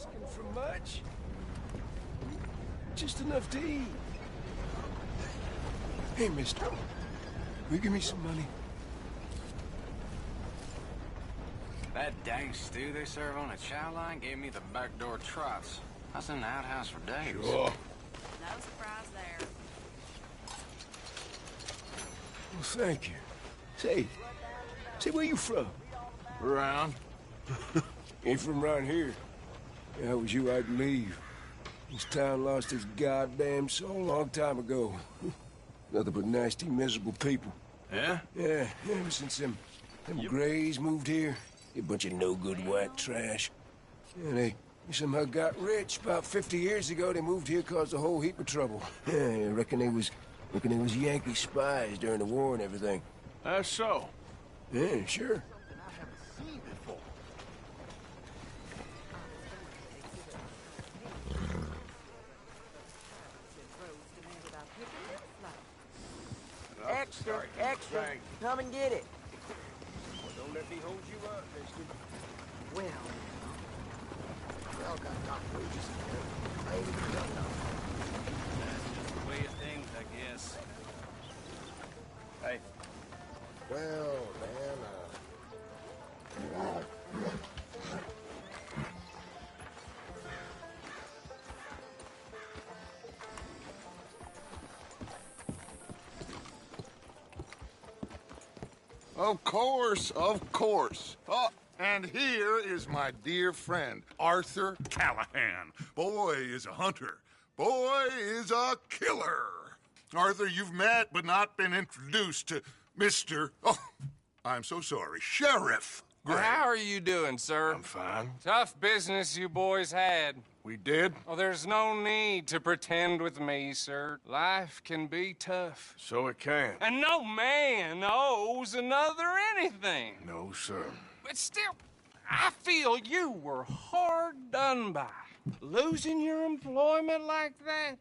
asking for much. Just enough to eat. Hey, mister. Will you give me some money? That dang stew they serve on a chow line gave me the backdoor trots. I was in the outhouse for days. Sure. No surprise there. Well, thank you. Say, where you from? Around. Ain't from around here. If I was you, I'd leave. This town lost its goddamn soul a long time ago. Nothing but nasty, miserable people. Yeah? Yeah, ever since them Grays moved here, a bunch of no-good white trash. Yeah, they somehow got rich. About 50 years ago, they moved here, caused a whole heap of trouble. Yeah, I reckon they was Yankee spies during the war and everything. That's so. Yeah, sure. Extra, extra. Come and get it. Well, don't let me hold you up, mister. Well, y'all got top wages in here. I ain't even done nothing. Way of things, I guess. Hey. Well, man, Of course, of course. Oh, and here is my dear friend, Arthur Callahan. Boy is a hunter. Boy is a killer. Arthur, you've met but not been introduced to Mr. Oh, I'm so sorry, Sheriff Gray. Well, how are you doing, sir? I'm fine. Tough business you boys had. We did? Oh, there's no need to pretend with me, sir. Life can be tough. So it can. And no man owes another anything. No, sir. But still, I feel you were hard done by. Losing your employment like that.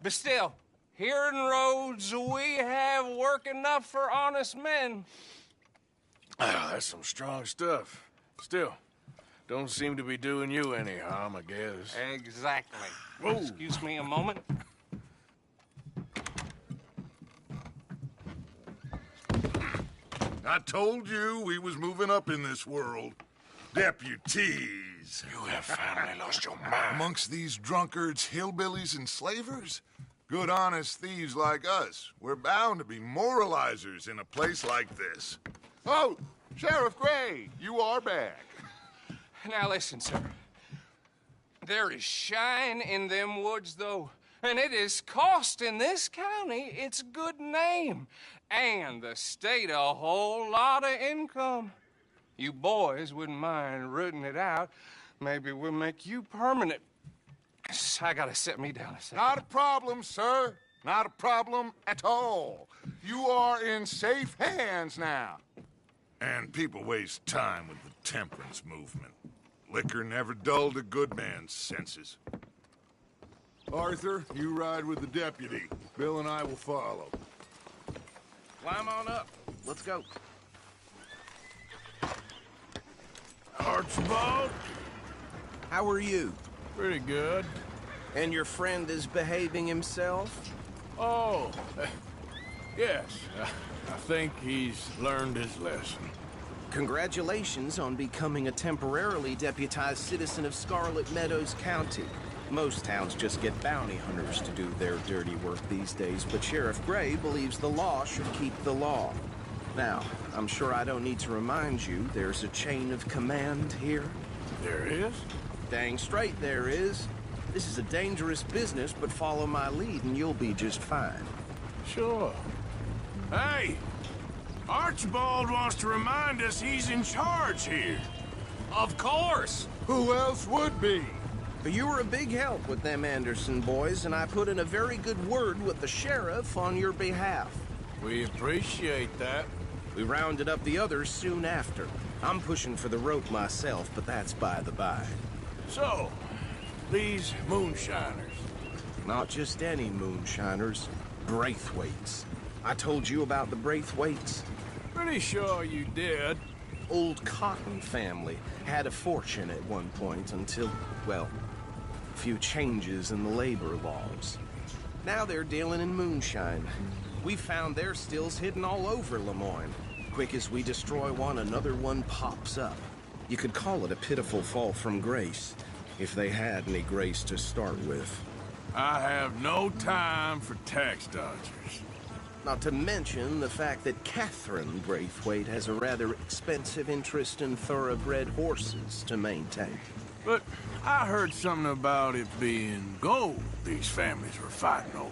But still, here in Rhodes, we have work enough for honest men. Ah, that's some strong stuff. Still, don't seem to be doing you any harm, I guess. Exactly. Whoa. Excuse me a moment. I told you we was moving up in this world. Deputies. You have finally lost your mind. Amongst these drunkards, hillbillies, and slavers? Good honest thieves like us. We're bound to be moralizers in a place like this. Oh, Sheriff Gray, you are back. Now listen, sir. There is shine in them woods, though, and it is costing this county its good name, and the state a whole lot of income. You boys wouldn't mind rooting it out. Maybe we'll make you permanent. I gotta sit me down a second. Not a problem, sir. Not a problem at all. You are in safe hands now. And people waste time with the temperance movement. Liquor never dulled a good man's senses. Arthur, you ride with the deputy. Bill and I will follow. Climb on up. Let's go. Archibald? How are you? Pretty good. And your friend is behaving himself? Oh, yes. I think he's learned his lesson. Congratulations on becoming a temporarily deputized citizen of Scarlet Meadows County. Most towns just get bounty hunters to do their dirty work these days, but Sheriff Gray believes the law should keep the law. Now, I'm sure I don't need to remind you there's a chain of command here. There is? Dang straight there is. This is a dangerous business, but follow my lead and you'll be just fine. Sure. Hey! Archibald wants to remind us he's in charge here. Of course! Who else would be? But you were a big help with them Anderson boys, and I put in a very good word with the sheriff on your behalf. We appreciate that. We rounded up the others soon after. I'm pushing for the rope myself, but that's by the by. So, these moonshiners. Not just any moonshiners, Braithwaites. I told you about the Braithwaites. Pretty sure you did. old cotton family. Had a fortune at one point until, well, a few changes in the labor laws. Now they're dealing in moonshine. We found their stills hidden all over Lemoyne. Quick as we destroy one, another one pops up. You could call it a pitiful fall from grace, if they had any grace to start with. I have no time for tax dodgers. Not to mention the fact that Catherine Braithwaite has a rather expensive interest in thoroughbred horses to maintain. But I heard something about it being gold these families were fighting over.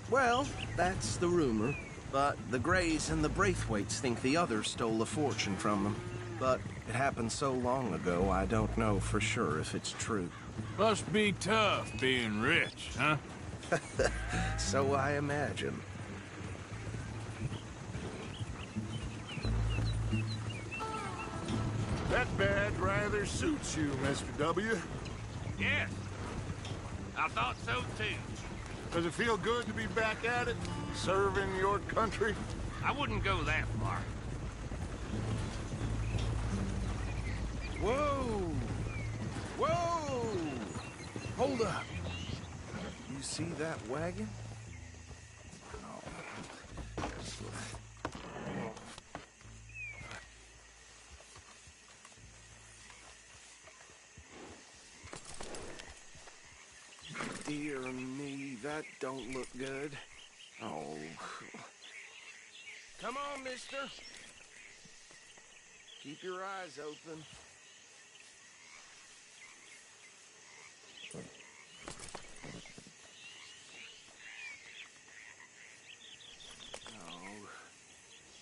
Well, that's the rumor. But the Greys and the Braithwaites think the others stole a fortune from them. But it happened so long ago, I don't know for sure if it's true. Must be tough being rich, huh? So I imagine. That badge rather suits you, Mr. W. Yes. I thought so too. Does it feel good to be back at it, serving your country? I wouldn't go that far. Whoa! Whoa! Hold up. You see that wagon? Dear me, that don't look good. Oh. Come on, mister. Keep your eyes open. Oh,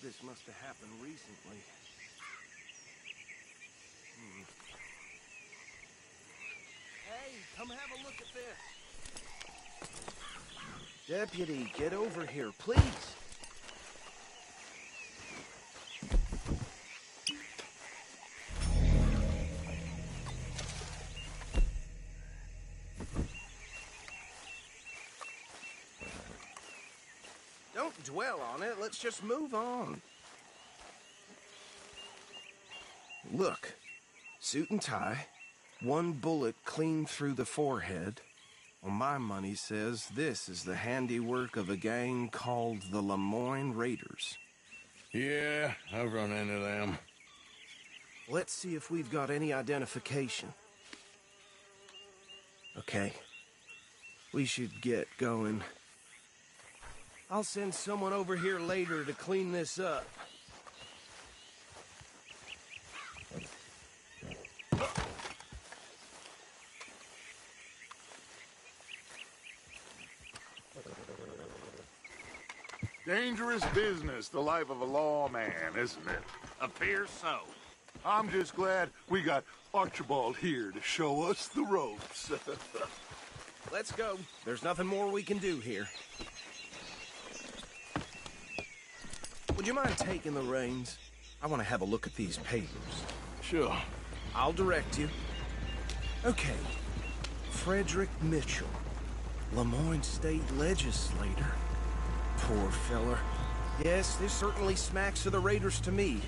this must have happened recently. Hey, come have a look at this. Deputy, get over here, please. Don't dwell on it. Let's just move on. Look, suit and tie, one bullet clean through the forehead. Well, my money says this is the handiwork of a gang called the Lemoyne Raiders. Yeah, I've run into them. Let's see if we've got any identification. Okay. We should get going. I'll send someone over here later to clean this up. Dangerous business, the life of a lawman, isn't it? Appears so. I'm just glad we got Archibald here to show us the ropes. Let's go. There's nothing more we can do here. Would you mind taking the reins? I want to have a look at these papers. Sure. I'll direct you. Okay. Frederick Mitchell, Lemoyne State Legislator. Poor feller. Yes, this certainly smacks of the Raiders to me.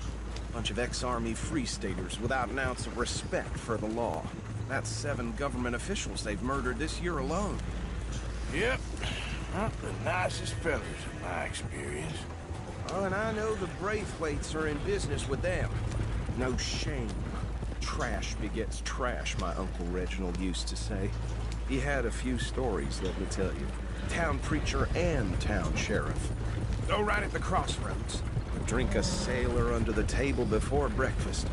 Bunch of ex-Army Free Staters without an ounce of respect for the law. That's 7 government officials they've murdered this year alone. Yep. Not the nicest fellas in my experience. Oh, and I know the Braithwaites are in business with them. No shame. Trash begets trash, my Uncle Reginald used to say. He had a few stories, let me tell you. Town preacher and town sheriff. Go right at the crossroads. Drink a sailor under the table before breakfast.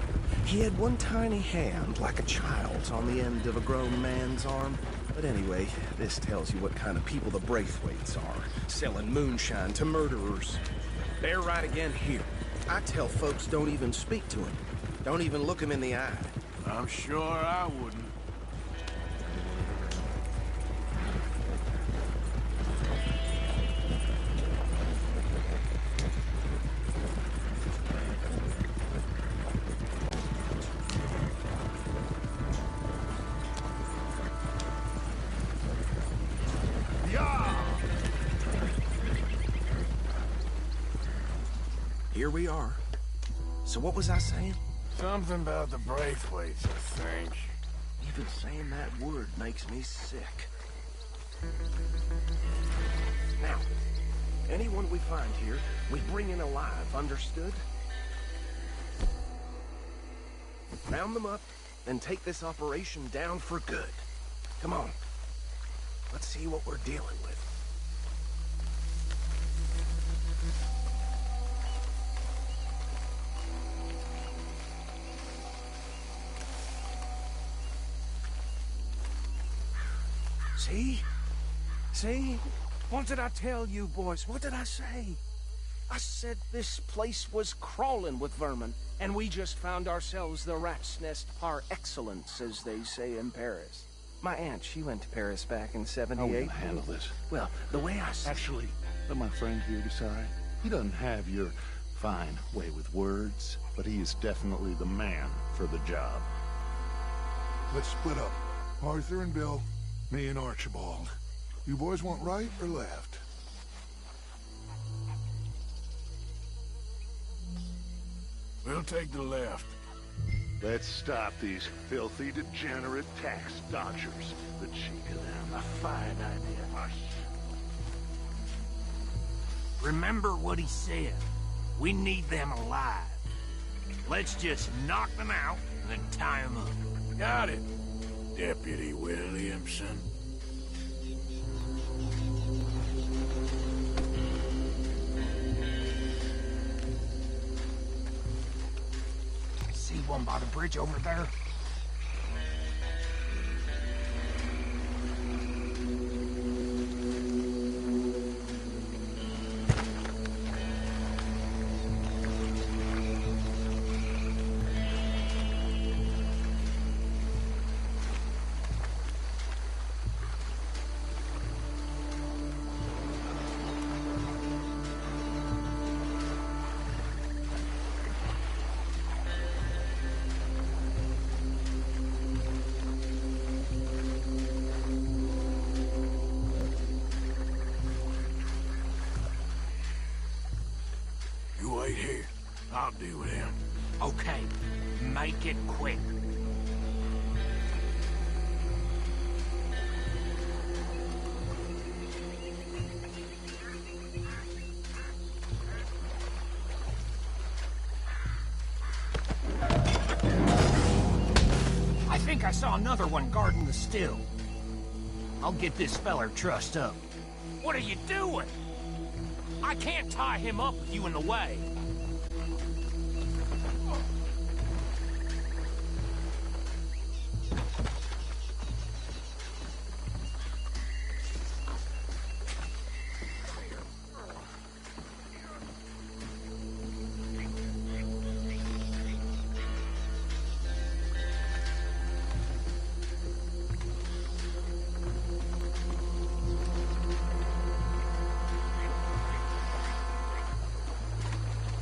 He had one tiny hand, like a child's, on the end of a grown man's arm. But anyway, this tells you what kind of people the Braithwaites are. Selling moonshine to murderers. They're right again here. I tell folks don't even speak to him. Don't even look him in the eye. I'm sure I wouldn't. Here we are. So what was I saying? Something about the Braithwaites, I think. Even saying that word makes me sick. Now, anyone we find here, we bring in alive, understood? Round them up, and take this operation down for good. Come on. Let's see what we're dealing with. See? See? What did I tell you, boys? What did I say? I said this place was crawling with vermin, and we just found ourselves the rat's nest par excellence, as they say in Paris. My aunt, she went to Paris back in '78. How are we gonna handle this? Well, the way I see... Actually, let my friend here decide. He doesn't have your fine way with words, but he is definitely the man for the job. Let's split up. Arthur and Bill, me and Archibald. You boys want right or left? We'll take the left. Let's stop these filthy, degenerate tax dodgers. The cheek of them. A fine idea. Remember what he said. We need them alive. Let's just knock them out and then tie them up. Got it, Deputy Williamson. See one by the bridge over there? You wait here. I'll deal with him. Okay, make it quick. I think I saw another one guarding the still. I'll get this feller trussed up. What are you doing? I can't tie him up with you in the way.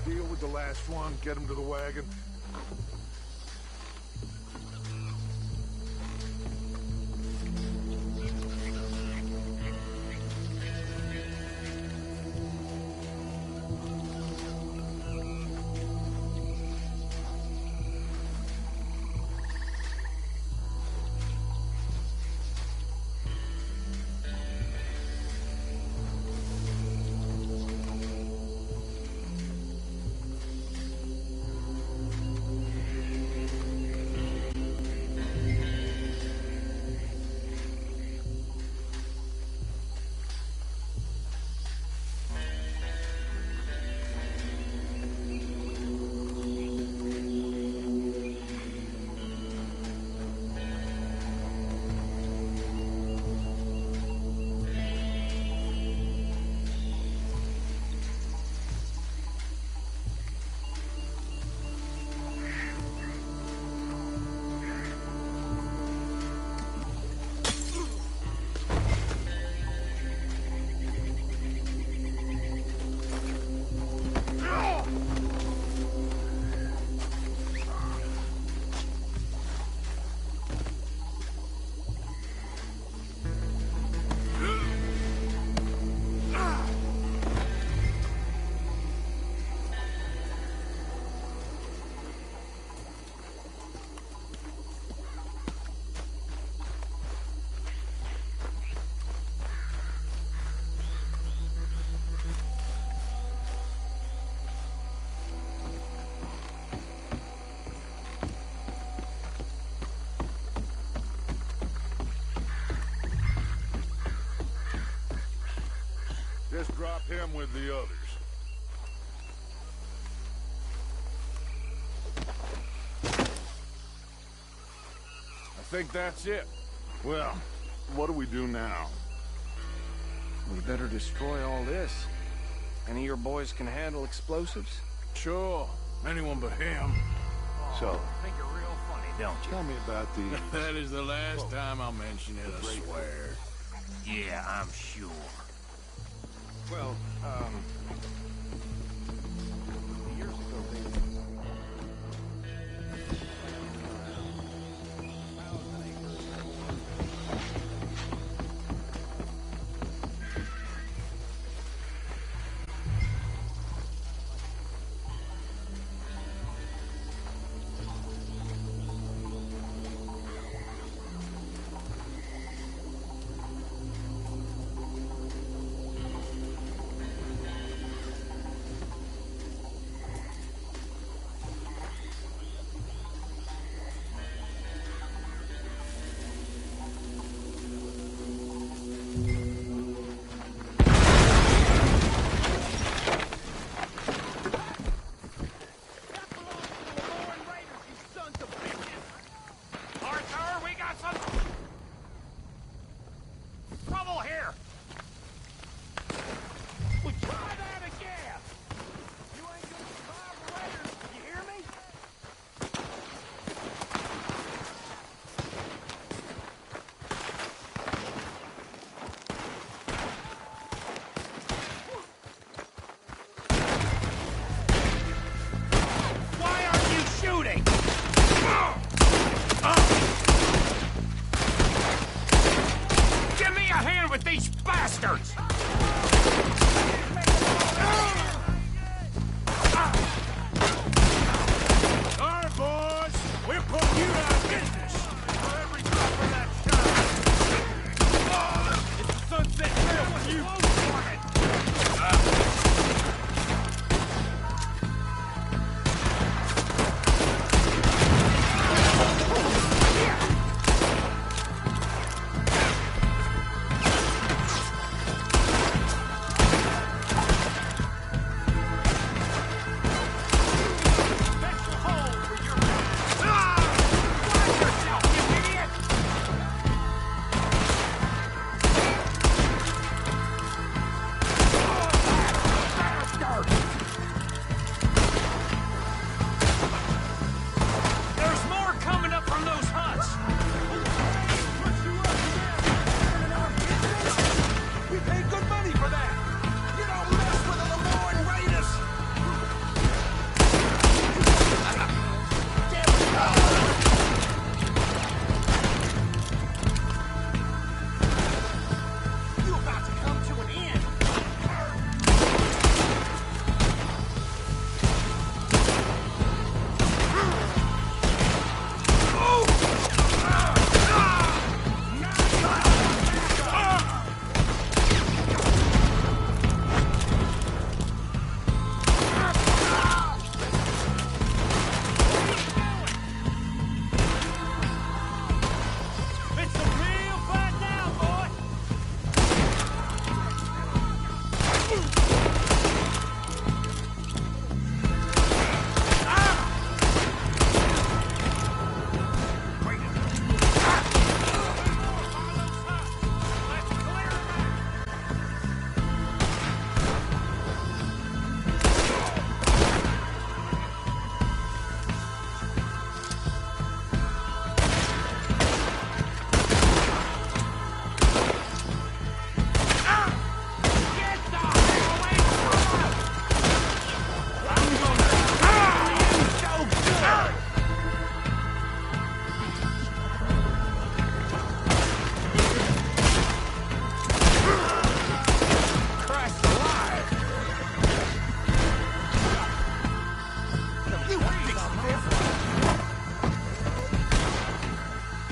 Deal with the last one, get him to the wagon. just drop him with the others. I think that's it. Well, what do we do now? We better destroy all this. Any of your boys can handle explosives? Sure. Anyone but him. So, Think you're real funny, don't you? tell me about the... That is the last time I'll mention it, I swear. Yeah, I'm sure. Well, years ago they... Arthur, we got some trouble here. Well, try that again. You ain't gonna survive the raiders. You hear me? Why aren't you shooting? Give me a hand with these bastards! All right, boys. We'll put you out of business. For every drop of that shot. It's a sunset trail for you. There's more coming up from those huts! We paid good money for that! You don't mess with the Lemoyne Raiders! You about to come to an end! It's a real fight now, boy! Let's clear them out! Get the hell away from us! I'm gonna kill you so good! Christ alive! You big stiff!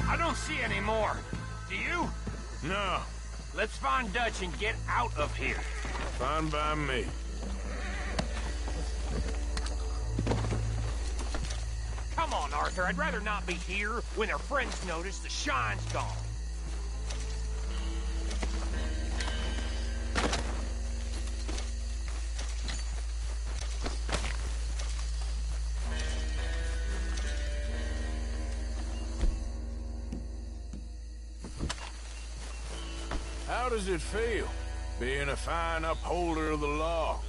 I don't see any more. Do you? No. Let's find Dutch and get out of here. Fine by me. Come on, Arthur. I'd rather not be here when their friends notice the shine's gone. How does it feel, being a fine upholder of the law?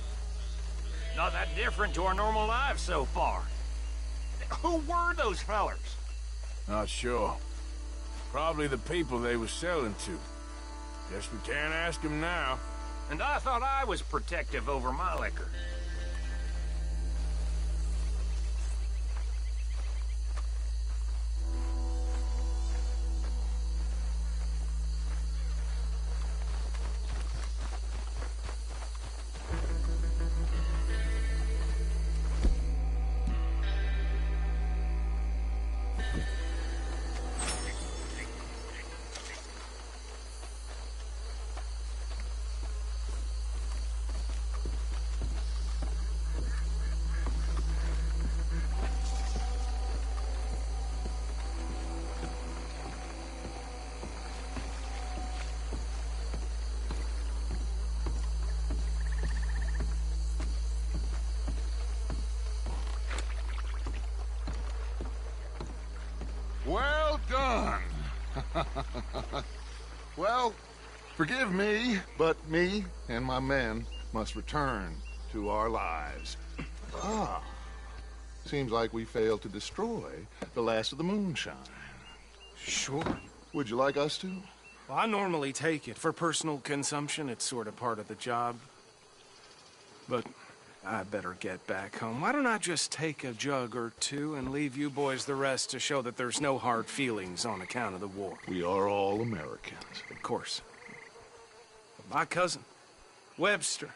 Not that different to our normal lives so far. Who were those fellers? Not sure. Probably the people they were selling to. Guess we can't ask them now. And I thought I was protective over my liquor. Well done. Well, forgive me, but me and my men must return to our lives. Ah, seems like we failed to destroy the last of the moonshine. Sure. Would you like us to? Well, I normally take it. For personal consumption, it's sort of part of the job. But I better get back home. Why don't I just take a jug or two and leave you boys the rest to show that there's no hard feelings on account of the war? We are all Americans. Of course. But my cousin, Webster,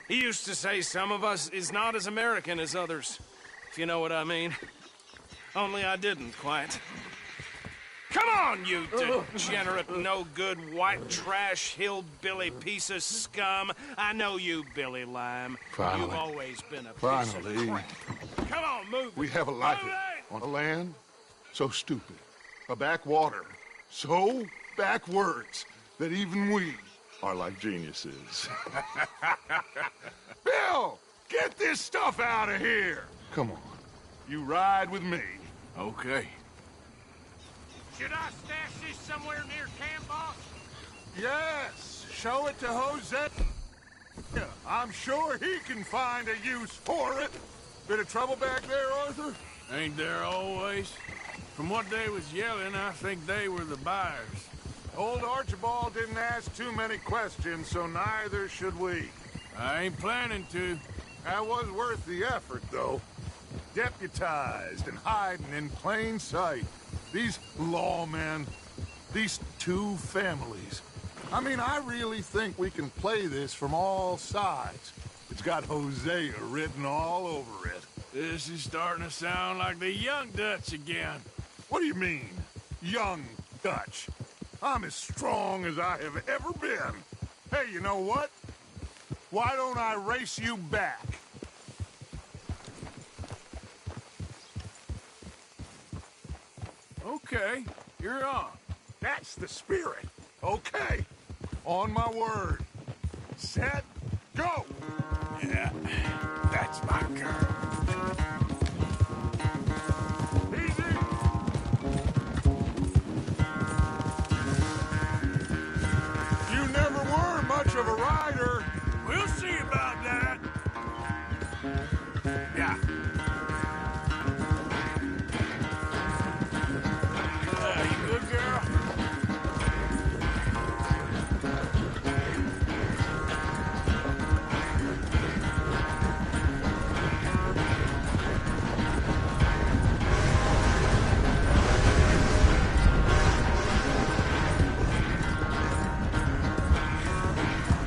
he used to say some of us is not as American as others, if you know what I mean. Only I didn't quite. Come on, you degenerate, no-good, white trash, hillbilly piece of scum. I know you, Billy Lime. Finally. You've always been a piece Finally. of crap. Come on, move. We have a life Move on a land so stupid, a backwater so backwards that even we are like geniuses. Bill, get this stuff out of here. Come on, you ride with me. Okay. Should I stash this somewhere near camp, boss? Yes, show it to Jose. Yeah, I'm sure he can find a use for it. Bit of trouble back there, Arthur? Ain't there always? From what they was yelling, I think they were the buyers. Old Archibald didn't ask too many questions, so neither should we. I ain't planning to. That was worth the effort, though. Deputized and hiding in plain sight. These lawmen, these two families. I mean, I really think we can play this from all sides. It's got Hosea written all over it. This is starting to sound like the Young Dutch again. What do you mean, young Dutch? I'm as strong as I have ever been. Hey, you know what? Why don't I race you back? Okay, you're on. That's the spirit. Okay. On my word. Set, go! Yeah, that's my girl. Easy! You never were much of a rider. We'll see about that. Yeah. You good, girl?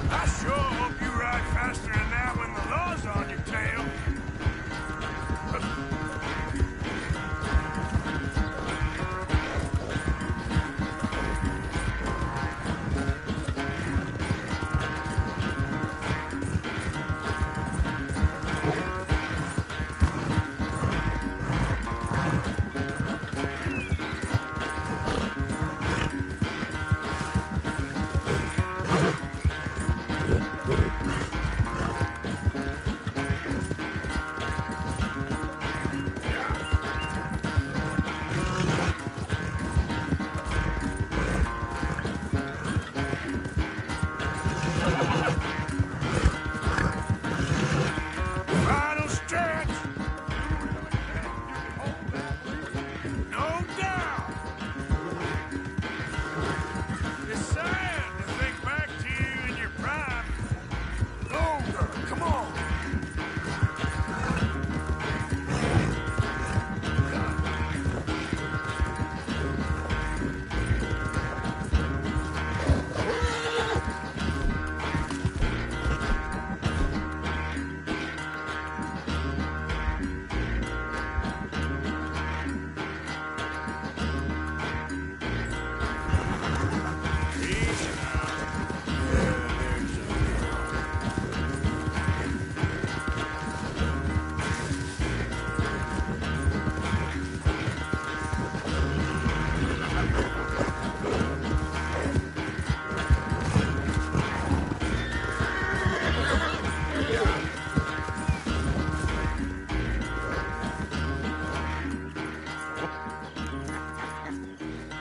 I sure hope you ride faster than that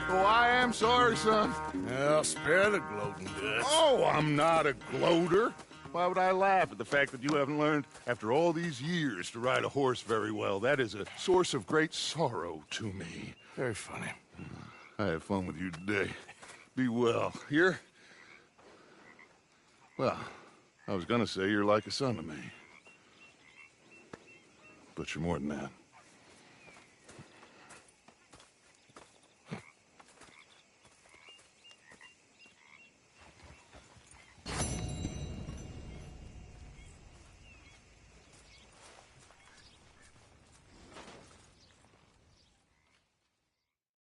Oh, I am sorry, son. Well, spare the gloating guts. Oh, I'm not a gloater. Why would I laugh at the fact that you haven't learned, after all these years, to ride a horse very well? That is a source of great sorrow to me. Very funny. I had fun with you today. Be well. Here? Well, I was gonna say you're like a son to me. But you're more than that.